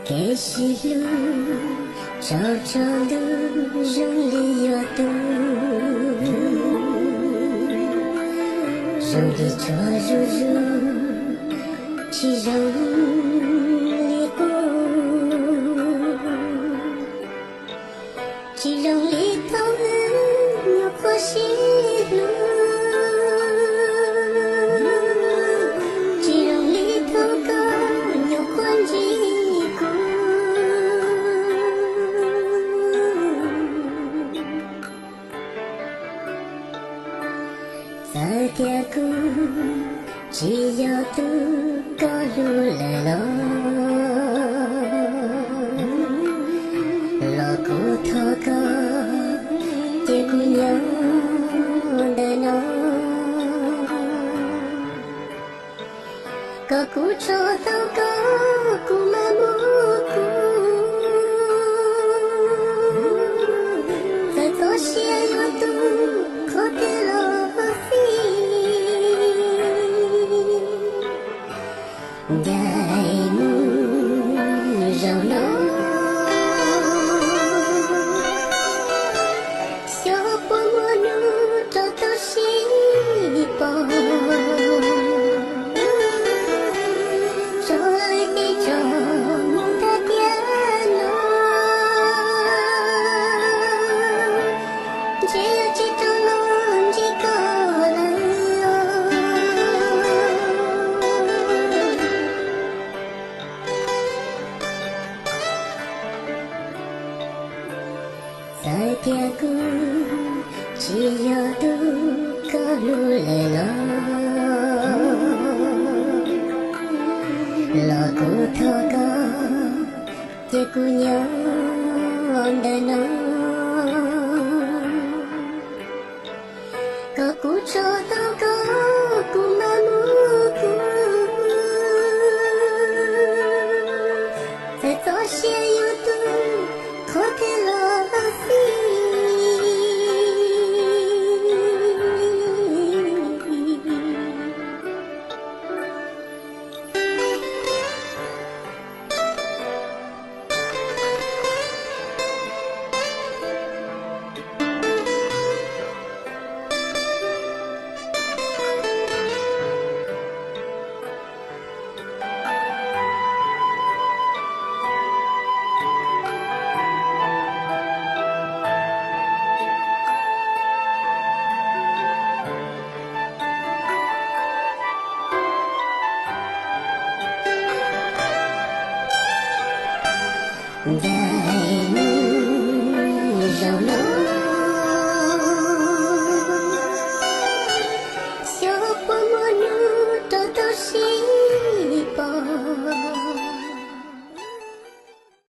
给西路，朝朝路，人里有路，人里朝如如，其人里过，其人里头有过西路。在天空，只要渡高路来了，老骨头高，铁姑娘的脑，高骨头到高骨满目骨，在左些要渡可得了。đại môn rau nó cho bố mua nu cho tôi xin bò rồi đi cho ta piano chỉ trong lòng chỉ có在天空，只要渡高路来了，老骨头高，铁姑娘的脑，高骨头到高骨满目骨，在左些右渡，可得了。在